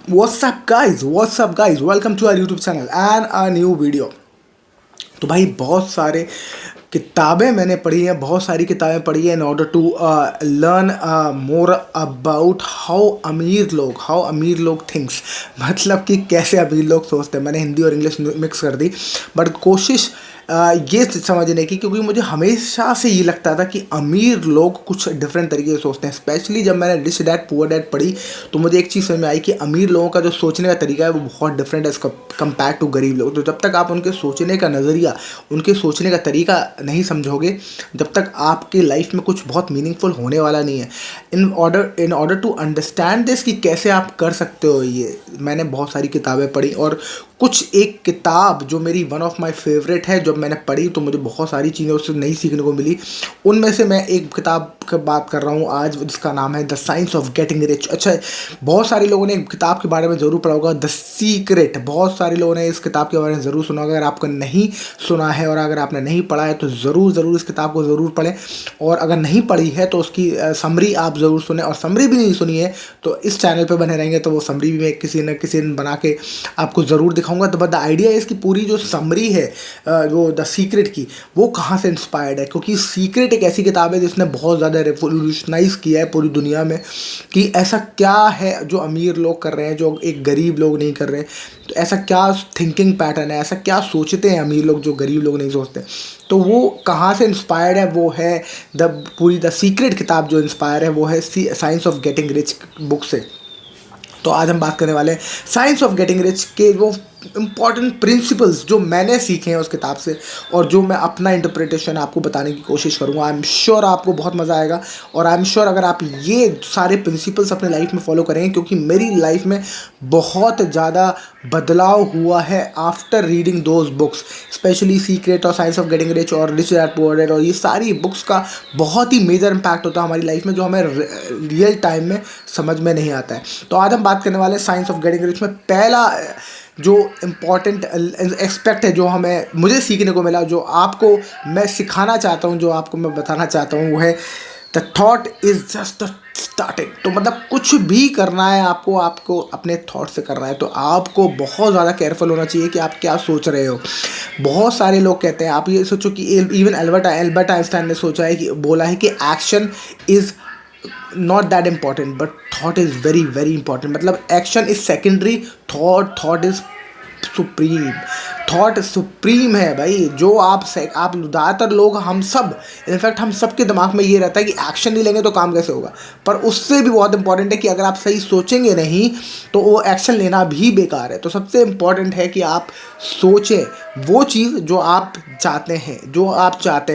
What's up guys, welcome to our YouTube channel and a new video। तो भाई बहुत सारे किताबें मैंने पढ़ी हैं, बहुत सारी किताबें पढ़ी हैं in order to learn more about how अमीर लोग थिंक्स। मतलब कि कैसे अमीर लोग सोचते हैं। मैंने हिंदी और इंग्लिश मिक्स कर दी, बट कोशिश ये समझने की, क्योंकि मुझे हमेशा से ये लगता था कि अमीर लोग कुछ डिफरेंट तरीके से सोचते हैं। स्पेशली जब मैंने रिच डैड पुअर डैड पढ़ी तो मुझे एक चीज़ समझ में आई कि अमीर लोगों का जो सोचने का तरीका है वो बहुत डिफरेंट है कंपेयर टू गरीब लोग। तो जब तक आप उनके सोचने का नज़रिया, उनके सोचने का तरीका नहीं समझोगे, जब तक आपकी लाइफ में कुछ बहुत मीनिंगफुल होने वाला नहीं है। In order to understand this कि कैसे आप कर सकते हो ये, मैंने बहुत सारी किताबें पढ़ी और कुछ एक किताब जो मेरी वन ऑफ माय फेवरेट है, जब मैंने पढ़ी तो मुझे बहुत सारी चीज़ें उससे नई सीखने को मिली। उनमें से मैं एक किताब की बात कर रहा हूँ आज, जिसका नाम है the science of getting rich. अच्छा, बहुत सारे लोगों ने किताब के बारे में ज़रूर पढ़ा होगा, द सीक्रेट। बहुत सारे लोगों ने इस किताब के बारे में ज़रूर सुना होगा। अगर आपको नहीं सुना है और अगर आपने नहीं पढ़ा है तो ज़रूर इस किताब को ज़रूर पढ़ें। और अगर नहीं पढ़ी है तो उसकी समरी आप ज़रूर सुने, और समरी भी नहीं सुनी है तो इस चैनल पे बने रहेंगे तो वो समरी भी मैं किसी न किसी दिन बना के आपको ज़रूर दिखाऊंगा। तो बट द आइडिया है इसकी पूरी जो समरी है वो द सीक्रेट की, वो कहाँ से इंस्पायर्ड है, क्योंकि सीक्रेट एक ऐसी किताब है जिसने बहुत ज़्यादा रेवोल्यूशनाइज किया है पूरी दुनिया में कि ऐसा क्या है जो अमीर लोग कर रहे हैं जो एक गरीब लोग नहीं कर रहे। तो ऐसा क्या थिंकिंग पैटर्न है, ऐसा क्या सोचते हैं अमीर लोग जो गरीब लोग नहीं सोचते। तो वो कहाँ से इंस्पायर्ड है, वो है पूरी द सीक्रेट किताब जो इंस्पायर है वो है science of getting rich book से। तो आज हम बात करने वाले हैं साइंस ऑफ गेटिंग रिच के वो इम्पॉर्टेंट प्रिंसिपल्स जो मैंने सीखे हैं उस किताब से, और जो मैं अपना इंटरप्रिटेशन आपको बताने की कोशिश करूँगा। आई एम श्योर आपको बहुत मज़ा आएगा, और आई एम श्योर अगर आप ये सारे प्रिंसिपल्स अपने लाइफ में फॉलो करेंगे, क्योंकि मेरी लाइफ में बहुत ज़्यादा बदलाव हुआ है after reading those books, specially secret और साइंस ऑफ गेटिंग रिच और रिच डैड पुअर डैड, और ये सारी बुक्स का बहुत ही मेजर इम्पैक्ट होता है हमारी लाइफ में, जो हमें रियल टाइम में समझ में नहीं आता है। तो आज हम बात करने वाले हैं साइंस ऑफ गेटिंग रिच में। पहला जो इम्पॉर्टेंट एस्पेक्ट है जो मुझे सीखने को मिला, जो आपको मैं सिखाना चाहता हूँ, जो आपको मैं बताना चाहता हूँ, वो है the thought is just the starting. तो मतलब कुछ भी करना है आपको अपने थॉट से करना है, तो आपको बहुत ज़्यादा केयरफुल होना चाहिए कि आप क्या सोच रहे हो। बहुत सारे लोग कहते हैं, आप ये सोचो कि इवन एल्बर्ट आइंस्टाइन ने सोचा है कि बोला है कि action is not that important but thought is very very important. मतलब action is secondary, thought is supreme. Thought supreme है भाई। जो आप ज़्यादातर लोग, हम सब, इनफैक्ट हम सब के दिमाग में ये रहता है कि एक्शन नहीं लेंगे तो काम कैसे होगा। पर उससे भी बहुत इंपॉर्टेंट है कि अगर आप सही सोचेंगे नहीं तो वो एक्शन लेना भी बेकार है। तो सबसे इम्पॉर्टेंट है कि आप सोचें वो चीज़ जो आप चाहते हैं,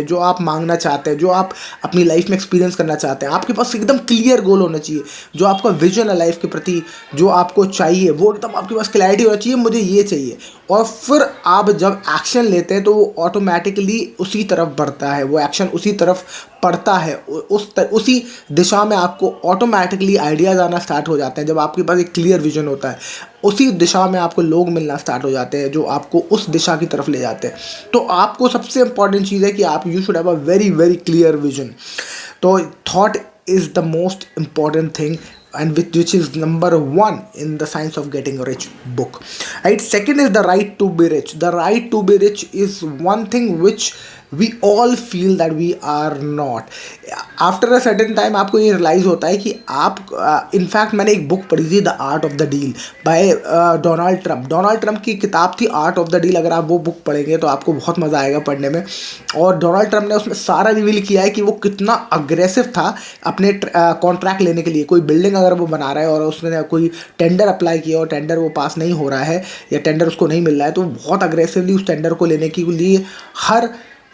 जो आप मांगना चाहते हैं, जो आप अपनी लाइफ में एक्सपीरियंस करना चाहते हैं। आपके पास एकदम क्लियर गोल होना चाहिए, जो आपका विजन है लाइफ के प्रति, जो आपको चाहिए वो एकदम आपके पास क्लैरिटी होना चाहिए, मुझे ये चाहिए। और फिर आप जब एक्शन लेते हैं तो वो ऑटोमेटिकली उसी तरफ बढ़ता है, वो एक्शन उसी तरफ पड़ता है, उसी दिशा में आपको ऑटोमेटिकली आइडियाज़ आना स्टार्ट हो जाते हैं। जब आपके पास एक क्लियर विजन होता है, उसी दिशा में आपको लोग मिलना स्टार्ट हो जाते हैं जो आपको उस दिशा की तरफ ले जाते हैं। तो आपको सबसे इंपॉर्टेंट चीज़ है कि आप you should have a very very clear vision. तो thought is the most important thing, and which is number one in the science of getting rich book, right? Second is the right to be rich. The right to be rich is one thing which we all feel that we are not. After a certain time आपको ये realise होता है कि आप in fact मैंने एक book पढ़ी थी the art of the deal by Donald Trump की किताब थी आर्ट ऑफ द डील। अगर आप वो बुक पढ़ेंगे तो आपको बहुत मज़ा आएगा पढ़ने में। और डोनाल्ड ट्रम्प ने उसमें सारा रिवील किया है कि वो कितना अग्रेसिव था अपने कॉन्ट्रैक्ट लेने के लिए। कोई बिल्डिंग अगर वो बना रहा है और उसने कोई टेंडर अप्लाई किया और टेंडर वो पास नहीं हो रहा है या टेंडर उसको नहीं मिल रहा है, तो बहुत अग्रेसिवली उस टेंडर को लेने के लिए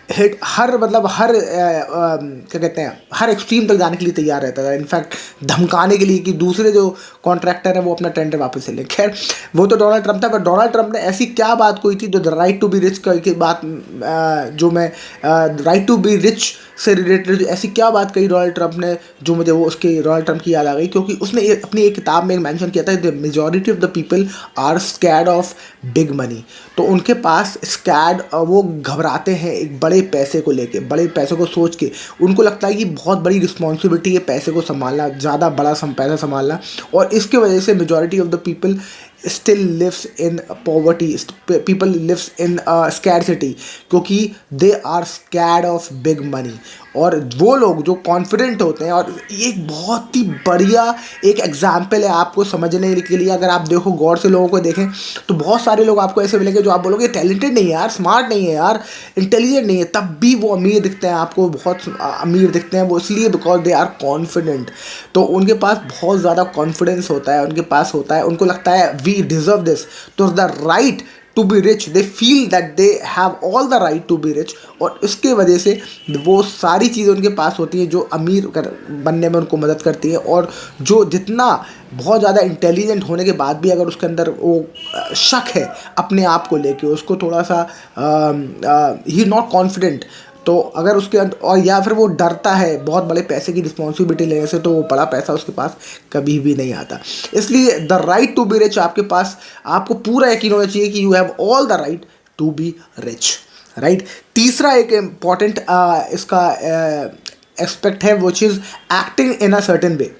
क्या कहते हैं, हर एक्सट्रीम तक जाने के लिए तैयार रहता था। इनफैक्ट धमकाने के लिए कि दूसरे जो कॉन्ट्रैक्टर है वो अपना टेंडर वापस ले लें। खैर, वो तो डोनाल्ड ट्रम्प था, पर डोनाल्ड ट्रम्प ने ऐसी क्या बात कोई थी जो the right to be rich की बात, जो मैं राइट टू बी रिच से रिलेटेड ऐसी क्या बात कही डोनाल्ड ट्रंप ने जो मुझे वो उसके डोनाल्ड ट्रंप की याद आ गई, क्योंकि उसने अपनी एक किताब में मेंशन किया था, the majority of the people are scared of big money. तो उनके पास स्कैर्ड, वो घबराते हैं एक बड़े पैसे को लेके, बड़े पैसे को सोच के। उनको लगता है कि बहुत बड़ी रिस्पॉन्सिबिलिटी है पैसे को संभालना, ज़्यादा बड़ा पैसा संभालना, और इसके वजह से majority of the people still lives in poverty, people lives in scarcity, क्योंकि they are scared of big money। और वो लोग जो कॉन्फिडेंट होते हैं, और ये एक बहुत ही बढ़िया एक एग्जाम्पल है आपको समझने के लिए। अगर आप देखो गौर से लोगों को देखें तो बहुत सारे लोग आपको ऐसे मिलेंगे जो आप बोलोगे टैलेंटेड नहीं है यार, स्मार्ट नहीं है यार, इंटेलिजेंट नहीं है, तब भी वो अमीर दिखते हैं, आपको बहुत अमीर दिखते हैं। वो इसलिए बिकॉज दे आर कॉन्फिडेंट। तो उनके पास बहुत ज़्यादा कॉन्फिडेंस होता है, उनके पास होता है, उनको लगता है वी डिजर्व दिस, तो the right to be rich, they feel that they have all the right to be rich. और इसके वजह से वो सारी चीज़ें उनके पास होती हैं जो अमीर बनने में उनको मदद करती है। और जो जितना बहुत ज़्यादा इंटेलिजेंट होने के बाद भी अगर उसके अंदर वो शक है अपने आप को लेके, उसको थोड़ा सा ही नॉट कॉन्फिडेंट, तो अगर उसके अंदर, और या फिर वो डरता है बहुत बड़े पैसे की रिस्पॉन्सिबिलिटी लेने से, तो वो बड़ा पैसा उसके पास कभी भी नहीं आता। इसलिए the right to be rich आपके पास, आपको पूरा यकीन होना चाहिए कि you have all the right to be rich, right. तीसरा एक इम्पॉर्टेंट इसका एस्पेक्ट है which is acting in a certain way.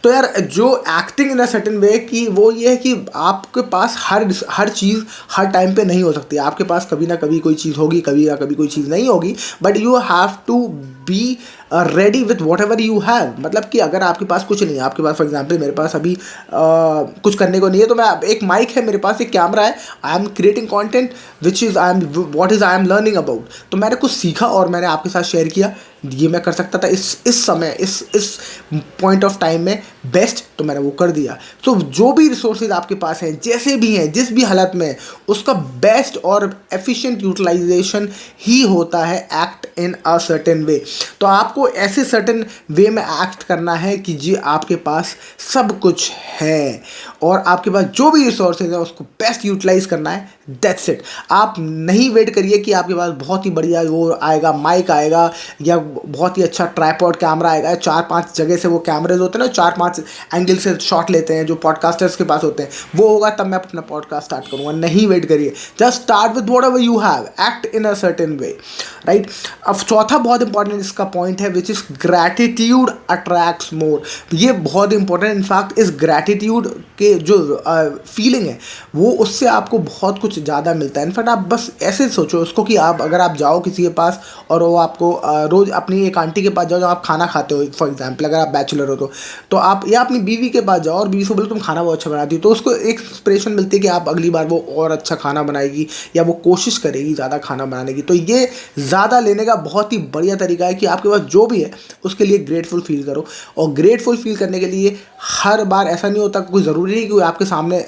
तो यार जो एक्टिंग इन अ सर्टेन वे की, वो ये है कि आपके पास हर चीज़ हर टाइम पे नहीं हो सकती। आपके पास कभी ना कभी कोई चीज़ होगी, कभी ना कभी कोई चीज़ नहीं होगी, but you have to be ready with whatever you have. मतलब कि अगर आपके पास कुछ नहीं है, आपके पास फॉर एग्जाम्पल मेरे पास अभी कुछ करने को नहीं है, तो मैं एक माइक है मेरे पास, एक कैमरा है, I am creating content which is I am what is I am learning about. तो मैंने कुछ सीखा और मैंने आपके साथ शेयर किया, ये मैं कर सकता था इस समय इस पॉइंट ऑफ टाइम में बेस्ट, तो मैंने वो कर दिया। तो जो भी रिसोर्सेज आपके पास हैं, जैसे भी हैं, जिस भी हालत में, उसका बेस्ट और एफिशिएंट यूटिलाइजेशन ही होता है act in a certain way. तो आपको ऐसे सर्टेन वे में एक्ट करना है कि जी आपके पास सब कुछ है और आपके पास जो भी रिसोर्सेज है उसको बेस्ट यूटिलाइज करना है, दैट्स इट। आप नहीं वेट करिए कि आपके पास बहुत ही बढ़िया वो आएगा, माइक आएगा या बहुत ही अच्छा ट्राइपॉड कैमरा आएगा, 4-5 जगह से वो कैमरेज होते हैं ना, 4-5 एंगल से शॉट लेते हैं जो पॉडकास्टर्स के पास होते हैं, वो होगा तब मैं अपना पॉडकास्ट स्टार्ट करूँगा। नहीं वेट करिए, just start with whatever you have, act in a certain way, right. अब चौथा बहुत इंपॉर्टेंट इसका पॉइंट है विच इज़ ग्रैटिट्यूड अट्रैक्ट्स मोर। ये बहुत इंपॉर्टेंट, इनफैक्ट इस ग्रैटिट्यूड के जो फीलिंग है वो उससे आपको बहुत कुछ ज़्यादा मिलता है। इनफैक्ट आप बस ऐसे सोचो उसको कि आप अगर आप जाओ किसी के पास और वो आपको रोज़ अपनी एक आंटी के पास जाओ जब आप खाना खाते हो, फॉर एग्जांपल अगर आप बैचलर हो तो आप या अपनी बीवी के पास जाओ और बीवी से बोलो तुम खाना बहुत अच्छा बनाती हो, तो उसको एक इंस्पिरेशन मिलती है कि आप अगली बार वो और अच्छा खाना बनाएगी या वो कोशिश करेगी ज़्यादा खाना बनाने की। तो ये ज़्यादा लेने का बहुत ही बढ़िया तरीका है कि आपके पास जो भी है उसके लिए ग्रेटफुल फील करो। और ग्रेटफुल फील करने के लिए हर बार ऐसा नहीं होता, कोई ज़रूरी नहीं कि आपके सामने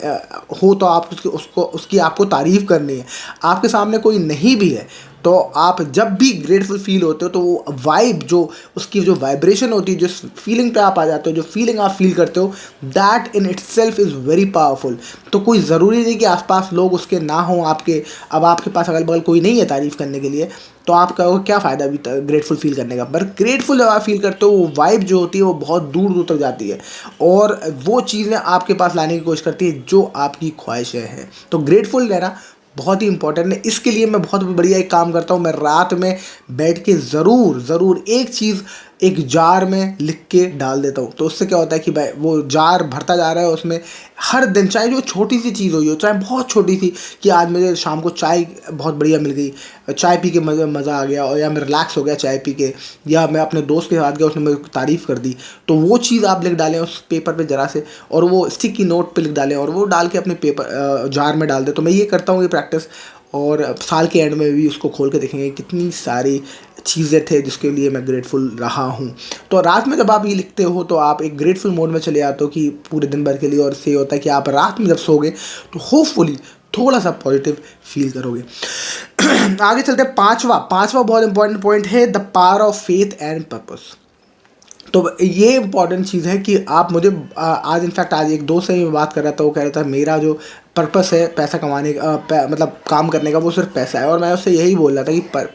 हो तो आप उसकी आपको तारीफ़ करनी है। आपके सामने कोई नहीं भी है तो आप जब भी ग्रेटफुल फील होते हो तो वो वाइब जो उसकी जो वाइब्रेशन होती है, जिस फीलिंग पे आप आ जाते हो, जो फीलिंग आप फील करते हो, that in itself is very powerful. तो कोई ज़रूरी नहीं कि आसपास लोग उसके ना हों आपके, अब आपके पास अगल बगल कोई नहीं है तारीफ़ करने के लिए, तो आप कहोगे क्या फ़ायदा भी ग्रेटफुल फील करने का। पर ग्रेटफुल जब आप फील करते हो वो वाइब जो होती है वो बहुत दूर दूर तक जाती है और वो चीज़ें आपके पास लाने की कोशिश करती है जो आपकी ख्वाहिशें हैं। तो ग्रेटफुल रहना बहुत ही इंपॉर्टेंट है। इसके लिए मैं बहुत बढ़िया एक काम करता हूँ, मैं रात में बैठ के ज़रूर एक चीज़ एक जार में लिख के डाल देता हूँ। तो उससे क्या होता है कि भाई वो जार भरता जा रहा है, उसमें हर दिन चाहे जो छोटी सी चीज़ हुई हो, चाहे बहुत छोटी सी कि आज मुझे शाम को चाय बहुत बढ़िया मिल गई, चाय पी के मज़ा आ गया, और या मैं रिलैक्स हो गया चाय पी के, या मैं अपने दोस्त के साथ गया उसने मुझे तारीफ़ कर दी, तो वो चीज़ आप लिख डालें उस पेपर पे ज़रा से, और वो स्टिकी नोट पे लिख डालें और वो डाल के अपने पेपर जार में डाल दें। तो मैं ये करता हूँ ये प्रैक्टिस, और साल के एंड में भी उसको खोल के देखेंगे कितनी सारी चीज़ें थे जिसके लिए मैं ग्रेटफुल रहा हूँ। तो रात में जब आप ये लिखते हो तो आप एक ग्रेटफुल मोड में चले जाते हो कि पूरे दिन भर के लिए, और से होता है कि आप रात में जब सोगे तो होपफुली थोड़ा सा पॉजिटिव फील करोगे। आगे चलते हैं, पांचवा बहुत इंपॉर्टेंट पॉइंट है the power of faith and purpose. तो ये इंपॉर्टेंट चीज़ है कि आप मुझे आज इनफैक्ट आज एक दोस्त से मैं बात कर रहा था, वो कह रहा था मेरा जो पर्पस है पैसा कमाने का मतलब काम करने का वो सिर्फ पैसा है, और मैं उससे यही बोल रहा था कि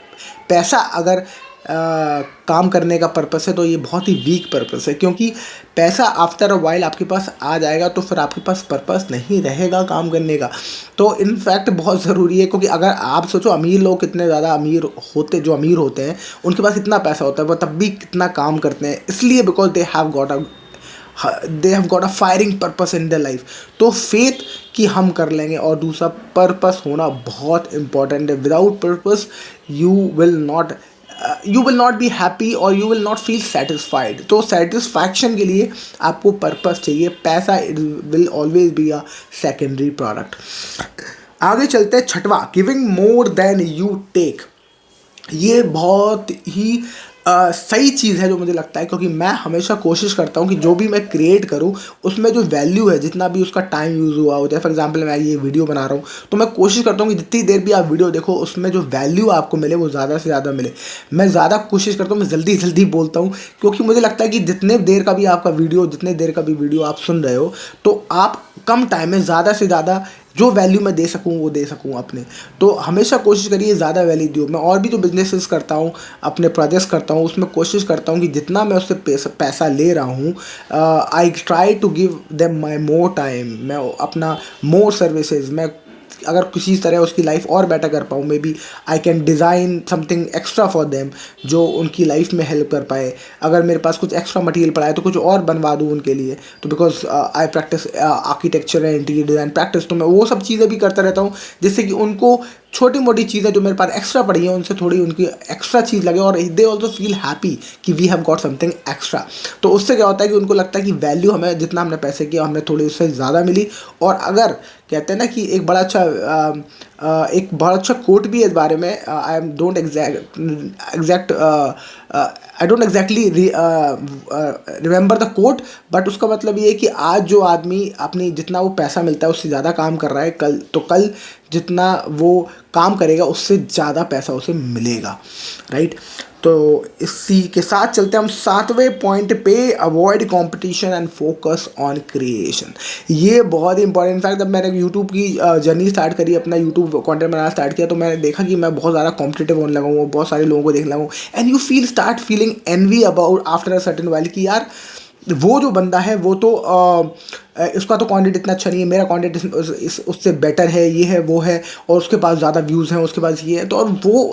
पैसा अगर काम करने का पर्पस है तो ये बहुत ही वीक पर्पस है, क्योंकि पैसा आफ्टर अ वाइल आपके पास आ जाएगा तो फिर आपके पास पर्पस नहीं रहेगा काम करने का। तो इनफैक्ट बहुत ज़रूरी है, क्योंकि अगर आप सोचो अमीर लोग कितने ज़्यादा अमीर होते, जो अमीर होते हैं उनके पास इतना पैसा होता है, वो तब भी कितना काम करते हैं, इसलिए because they have got a firing purpose in their life. तो फेथ कि हम कर लेंगे, और दूसरा पर्पस होना बहुत इंपॉर्टेंट है। Without purpose you will not be happy और you will not feel satisfied. तो सेटिस्फैक्शन के लिए आपको पर्पस चाहिए, पैसा will always be a secondary product. आगे चलते हैं, छठवा, giving more than you take. ये बहुत ही सही चीज़ है जो मुझे लगता है, क्योंकि मैं हमेशा कोशिश करता हूँ कि जो भी मैं क्रिएट करूँ उसमें जो वैल्यू है, जितना भी उसका टाइम यूज़ हुआ होता है, फॉर एग्जांपल मैं ये वीडियो बना रहा हूँ तो मैं कोशिश करता हूँ कि जितनी देर भी आप वीडियो देखो उसमें जो वैल्यू आपको मिले वो ज़्यादा से ज़्यादा मिले। मैं ज़्यादा कोशिश करता हूँ, मैं जल्दी जल्दी बोलता हूँ, क्योंकि मुझे लगता है कि जितने देर का भी वीडियो आप सुन रहे हो तो आप कम टाइम में ज़्यादा से ज़्यादा जो वैल्यू मैं दे सकूँ वो दे सकूँ अपने। तो हमेशा कोशिश करिए ज़्यादा वैल्यू दो। मैं और भी जो बिजनेसेस करता हूँ, अपने प्रोजेक्ट्स करता हूँ, उसमें कोशिश करता हूँ कि जितना मैं उससे पैसा ले रहा हूँ, I try to give them my more time. मैं अपना मोर सर्विसेज, मैं अगर किसी तरह उसकी लाइफ और बेटर कर पाऊँ, maybe I can design something extra for them जो उनकी लाइफ में हेल्प कर पाए। अगर मेरे पास कुछ एक्स्ट्रा मटेरियल पड़ा है तो कुछ और बनवा दूँ उनके लिए। तो because I practice architecture and interior design practice, तो मैं वो सब चीज़ें भी करता रहता हूँ जिससे कि उनको छोटी मोटी चीज़ें जो मेरे पास एक्स्ट्रा पड़ी हैं उनसे थोड़ी उनकी एक्स्ट्रा चीज़ लगे, और दे ऑल्सो फील हैप्पी कि we have got something extra. तो उससे क्या होता है कि उनको लगता है कि वैल्यू हमें, जितना हमने पैसे किया हमें थोड़ी उससे ज़्यादा मिली। और अगर कहते हैं ना कि एक बड़ा अच्छा कोट भी है इस बारे में, I am don't exact I don't exactly remember the quote, but उसका मतलब ये है कि आज जो आदमी अपनी जितना वो पैसा मिलता है उससे ज़्यादा काम कर रहा है, कल जितना वो काम करेगा उससे ज़्यादा पैसा उसे मिलेगा, राइट। तो इसी के साथ चलते हैं हम 7वें पॉइंट पे, avoid competition and focus on creation. ये बहुत ही इंपॉर्टेंट। इनफैक्ट जब मैंने यूट्यूब की जर्नी स्टार्ट करी, अपना यूट्यूब कंटेंट बनाना स्टार्ट किया, तो मैंने देखा कि मैं बहुत ज़्यादा कॉम्पिटिटिव होने लगा हूँ, बहुत सारे लोगों को देखने लगा हूँ, and you start feeling envy about after a certain while कि यार वो जो बंदा है वो तो इसका तो कंटेंट इतना अच्छा नहीं है, मेरा कंटेंट उससे बेटर है, ये है वो है, और उसके पास ज़्यादा व्यूज़ हैं, उसके पास ये है। तो और वो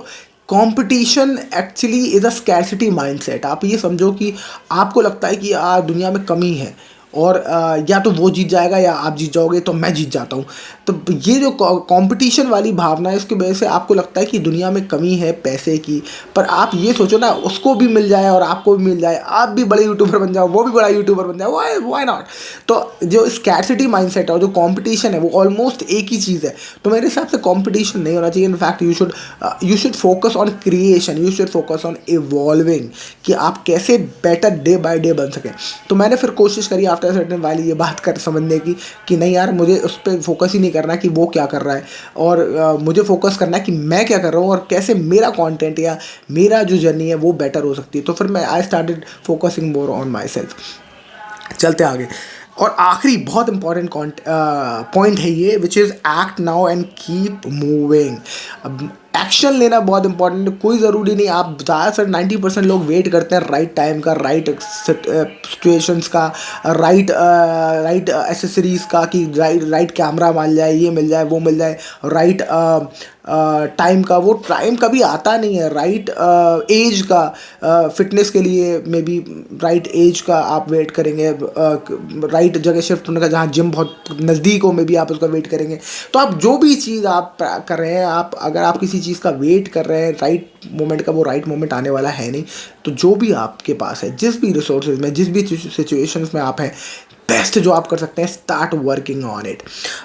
competition actually is a scarcity mindset. आप ये समझो कि आपको लगता है कि यार दुनिया में कमी है, और या तो वो जीत जाएगा या आप जीत जाओगे, तो मैं जीत जाता हूँ। तो ये जो कंपटीशन वाली भावना है, इसकी वजह से आपको लगता है कि दुनिया में कमी है पैसे की। पर आप ये सोचो ना, उसको भी मिल जाए और आपको भी मिल जाए, आप भी बड़े यूट्यूबर बन जाओ, वो भी बड़ा यूट्यूबर बन जाए, व्हाई नॉट। तो जो स्कैर्सिटी माइंडसेट है और जो कंपटीशन है वो ऑलमोस्ट एक ही चीज़ है। तो मेरे हिसाब से कंपटीशन नहीं होना चाहिए। In fact you should focus on creation, you should focus on evolving, कि आप कैसे बेटर डे बाय डे बन सकें। तो मैंने फिर कोशिश करी आफ्टर सर्टेन वाली ये बात कर समझने की कि नहीं यार, मुझे उस पर फोकस ही नहीं करना कि वो क्या कर रहा है, और मुझे फोकस करना है कि मैं क्या कर रहा हूँ और कैसे मेरा कंटेंट या मेरा जो जर्नी है वो बेटर हो सकती है। तो फिर मैं I started focusing more on my self. चलते आगे, और आखिरी बहुत इंपॉर्टेंट पॉइंट है ये, which is act now and keep moving. अब एक्शन लेना बहुत इंपॉर्टेंट है। कोई ज़रूरी नहीं, आप ज़्यादातर 90% लोग वेट करते हैं राइट टाइम का, राइट सिचुएशंस का, राइट एसेसरीज़ का, कि राइट कैमरा मिल जाए, ये मिल जाए, वो मिल जाए, राइट टाइम का। वो टाइम कभी आता नहीं है। राइट एज का, फिटनेस के लिए मे बी राइट एज का आप वेट करेंगे, राइट जगह शिफ्ट होने का, जहाँ जिम बहुत नज़दीक हो, मे बी आप उसका वेट करेंगे। तो आप जो भी चीज़ आप कर रहे हैं, अगर आप किसी चीज़ का वेट कर रहे हैं राइट मोमेंट का, वो राइट मोमेंट आने वाला है नहीं। तो जो भी आपके पास है, जिस भी रिसोर्सेज में, जिस भी सिचुएशंस में आप हैं, बेस्ट जो आप कर सकते हैं, start working on it,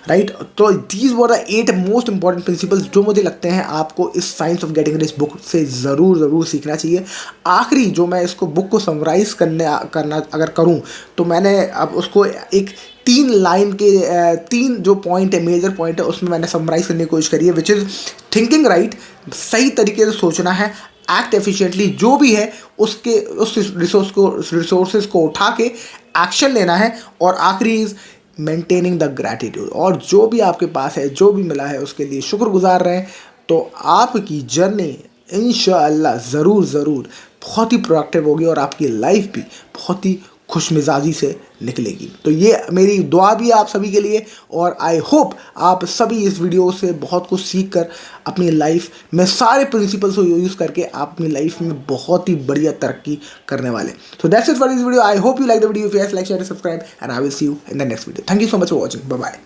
right. तो these were the 8 most important principles जो मुझे लगते हैं आपको इस science of getting rich book से ज़रूर सीखना चाहिए। आखिरी जो मैं इसको बुक को समराइज़ करना अगर करूँ, तो मैंने अब उसको एक 3 लाइन के 3 जो पॉइंट है, मेजर पॉइंट है, उसमें मैंने समराइज़ करने की कोशिश करी है, विच इज़ थिंकिंग राइट, सही तरीके से सोचना है, एक्ट एफिशिएंटली, जो भी है उसके उस रिसोर्सेज को उठा के एक्शन लेना है, और आखिरी इज मेंटेनिंग द ग्रैटिट्यूड, और जो भी आपके पास है, जो भी मिला है उसके लिए शुक्रगुजार रहें। तो आपकी जर्नी इंशाअल्लाह ज़रूर ज़रूर बहुत ही प्रोडक्टिव होगी और आपकी लाइफ भी बहुत ही खुशमिजाजी से निकलेगी। तो ये मेरी दुआ भी है आप सभी के लिए और आई होप आप सभी इस वीडियो से बहुत कुछ सीख कर अपनी लाइफ में सारे प्रिंसिपल्स को यूज़ करके आप अपनी लाइफ में बहुत ही बढ़िया तरक्की करने वाले। So that's it for this video. I hope you like the video. If yes, like share subscribe and I will see you in the next video. Thank you so much for watching. Bye bye.